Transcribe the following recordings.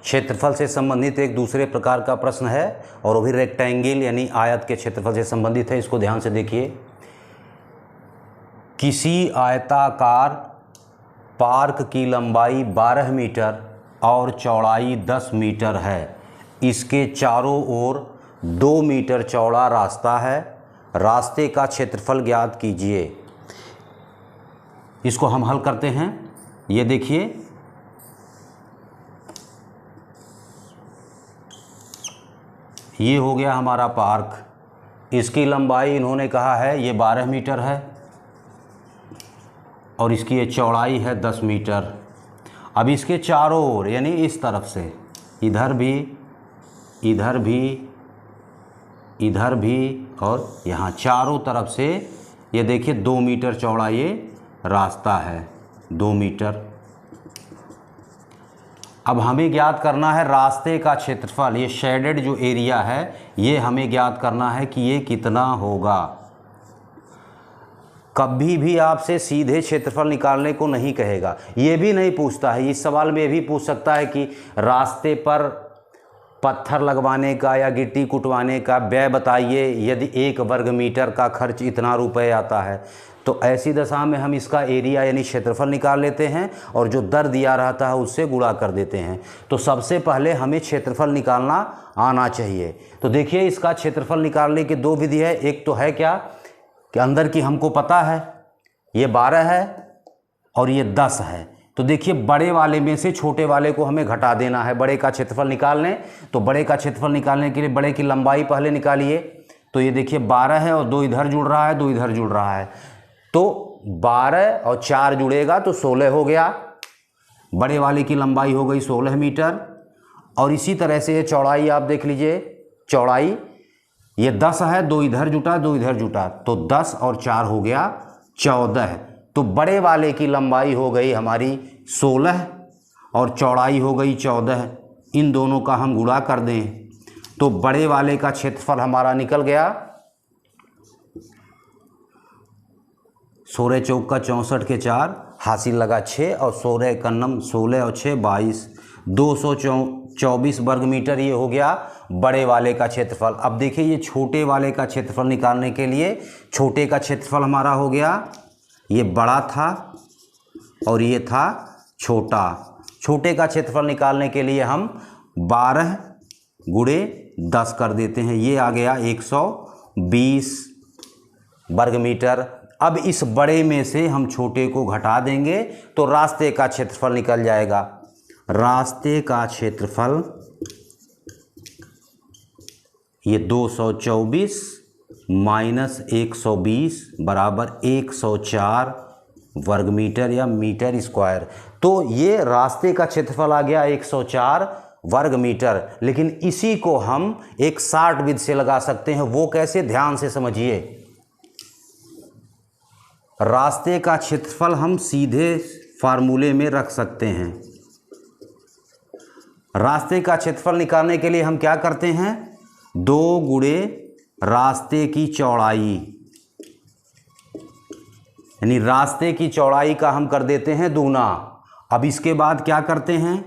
क्षेत्रफल से संबंधित एक दूसरे प्रकार का प्रश्न है और वो भी रेक्टेंगल यानी आयत के क्षेत्रफल से संबंधित है। इसको ध्यान से देखिए। किसी आयताकार पार्क की लंबाई 12 मीटर और चौड़ाई 10 मीटर है। इसके चारों ओर 2 मीटर चौड़ा रास्ता है। रास्ते का क्षेत्रफल ज्ञात कीजिए। इसको हम हल करते हैं। ये देखिए, ये हो गया हमारा पार्क। इसकी लंबाई इन्होंने कहा है ये 12 मीटर है और इसकी ये चौड़ाई है 10 मीटर। अब इसके चारों ओर यानी इस तरफ से इधर भी, इधर भी, इधर भी और यहाँ चारों तरफ से ये देखिए 2 मीटर चौड़ा ये रास्ता है, 2 मीटर। अब हमें ज्ञात करना है रास्ते का क्षेत्रफल। ये शेडेड जो एरिया है ये हमें ज्ञात करना है कि ये कितना होगा। कभी भी आपसे सीधे क्षेत्रफल निकालने को नहीं कहेगा, ये भी नहीं पूछता है। इस सवाल में ये भी पूछ सकता है कि रास्ते पर पत्थर लगवाने का या गिट्टी कुटवाने का व्यय बताइए, यदि 1 वर्ग मीटर का खर्च इतना रुपए आता है। तो ऐसी दशा में हम इसका एरिया यानी क्षेत्रफल निकाल लेते हैं और जो दर दिया रहता है उससे गुणा कर देते हैं। तो सबसे पहले हमें क्षेत्रफल निकालना आना चाहिए। तो देखिए, इसका क्षेत्रफल निकालने की 2 विधि है। एक तो है क्या कि अंदर की हमको पता है ये 12 है और ये 10 है। तो देखिए, बड़े वाले में से छोटे वाले को हमें घटा देना है। बड़े का क्षेत्रफल निकालने, तो बड़े का क्षेत्रफल निकालने के लिए बड़े की लंबाई पहले निकालिए। तो ये देखिए 12 है और 2 इधर जुड़ रहा है, 2 इधर जुड़ रहा है, तो 12 और 4 जुड़ेगा तो 16 हो गया। बड़े वाले की लंबाई हो गई 16 मीटर। और इसी तरह से ये चौड़ाई आप देख लीजिए, चौड़ाई ये 10 है, 2 इधर जुटा, 2 इधर जुटा, तो 10 और 4 हो गया 14। तो बड़े वाले की लंबाई हो गई हमारी 16 और चौड़ाई हो गई 14। इन दोनों का हम गुणा कर दें तो बड़े वाले का क्षेत्रफल हमारा निकल गया 16 चौका 64 के 4, हासिल लगा 6 और 16 कन्नम 16 और 6 22, 224 वर्ग मीटर ये हो गया बड़े वाले का क्षेत्रफल। अब देखिए, ये छोटे वाले का क्षेत्रफल निकालने के लिए छोटे का क्षेत्रफल हमारा हो गया, ये बड़ा था और ये था छोटा। छोटे का क्षेत्रफल निकालने के लिए हम 12 गुणे 10 कर देते हैं, ये आ गया 120 वर्ग मीटर। अब इस बड़े में से हम छोटे को घटा देंगे तो रास्ते का क्षेत्रफल निकल जाएगा। रास्ते का क्षेत्रफल ये 224 माइनस 120 बराबर 104 वर्ग मीटर या मीटर स्क्वायर। तो ये रास्ते का क्षेत्रफल आ गया 104 वर्ग मीटर। लेकिन इसी को हम एक 60 विधि से लगा सकते हैं। वो कैसे, ध्यान से समझिए। रास्ते का क्षेत्रफल हम सीधे फार्मूले में रख सकते हैं। रास्ते का क्षेत्रफल निकालने के लिए हम क्या करते हैं, 2 गुणे रास्ते की चौड़ाई, यानी रास्ते की चौड़ाई का हम कर देते हैं दूना। अब इसके बाद क्या करते हैं,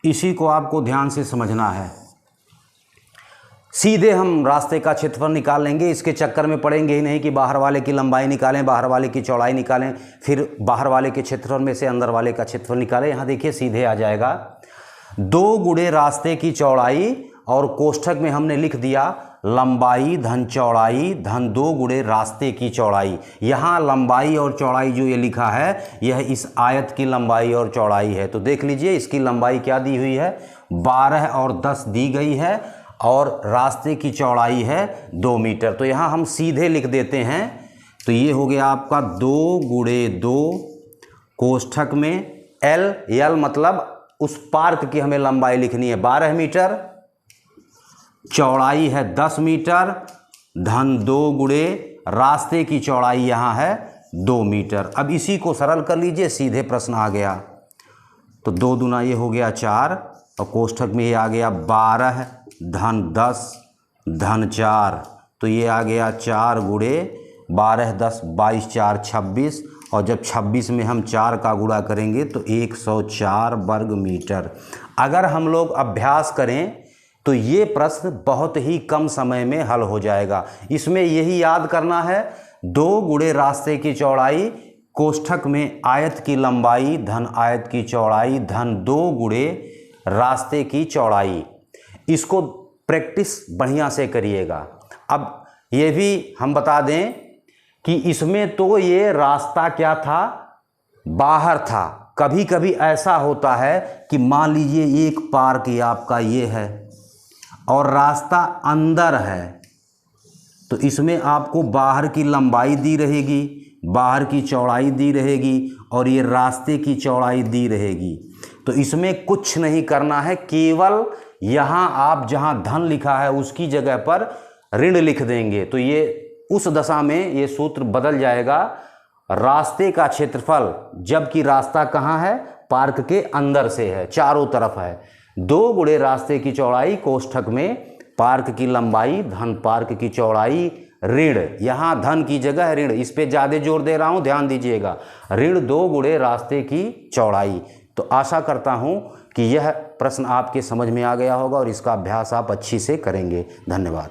इसी को आपको ध्यान से समझना है। सीधे हम रास्ते का क्षेत्रफल निकाल लेंगे, इसके चक्कर में पड़ेंगे ही नहीं कि बाहर वाले की लंबाई निकालें, बाहर वाले की चौड़ाई निकालें, फिर बाहर वाले के क्षेत्रफल में से अंदर वाले का क्षेत्रफल निकालें। यहाँ देखिए सीधे आ जाएगा 2 गुणे रास्ते की चौड़ाई और कोष्ठक में हमने लिख दिया लंबाई धन चौड़ाई धन 2 गुणे रास्ते की चौड़ाई। यहाँ लंबाई और चौड़ाई जो ये लिखा है यह इस आयत की लंबाई और चौड़ाई है। तो देख लीजिए, इसकी लंबाई क्या दी हुई है, 12 और 10 दी गई है और रास्ते की चौड़ाई है 2 मीटर। तो यहाँ हम सीधे लिख देते हैं। तो ये हो गया आपका 2 गुणे 2 कोष्ठक में एल मतलब उस पार्क की हमें लंबाई लिखनी है 12 मीटर, चौड़ाई है 10 मीटर धन 2 गुणे रास्ते की चौड़ाई यहाँ है 2 मीटर। अब इसी को सरल कर लीजिए, सीधे प्रश्न आ गया। तो 2 दूना ये हो गया 4 और कोष्ठक में ये आ गया 12 धन 10 धन 4, तो ये आ गया 4 गुणे 12 10 22 4 26, और जब 26 में हम 4 का गुणा करेंगे तो 104 वर्ग मीटर। अगर हम लोग अभ्यास करें तो ये प्रश्न बहुत ही कम समय में हल हो जाएगा। इसमें यही याद करना है, 2 गुणे रास्ते की चौड़ाई कोष्ठक में आयत की लंबाई धन आयत की चौड़ाई धन 2 गुणे रास्ते की चौड़ाई। इसको प्रैक्टिस बढ़िया से करिएगा। अब ये भी हम बता दें कि इसमें तो ये रास्ता क्या था, बाहर था। कभी कभी ऐसा होता है कि मान लीजिए एक पार्क आपका ये है और रास्ता अंदर है, तो इसमें आपको बाहर की लंबाई दी रहेगी, बाहर की चौड़ाई दी रहेगी और ये रास्ते की चौड़ाई दी रहेगी। तो इसमें कुछ नहीं करना है, केवल यहाँ आप जहाँ धन लिखा है उसकी जगह पर ऋण लिख देंगे, तो ये उस दशा में ये सूत्र बदल जाएगा। रास्ते का क्षेत्रफल, जबकि रास्ता कहाँ है, पार्क के अंदर से है, चारों तरफ है। 2 गुणे रास्ते की चौड़ाई कोष्ठक में पार्क की लंबाई धन पार्क की चौड़ाई ऋण, यहाँ धन की जगह ऋण, इस पे ज़्यादा जोर दे रहा हूँ, ध्यान दीजिएगा, ऋण 2 गुणे रास्ते की चौड़ाई। तो आशा करता हूँ कि यह प्रश्न आपके समझ में आ गया होगा और इसका अभ्यास आप अच्छी से करेंगे। धन्यवाद।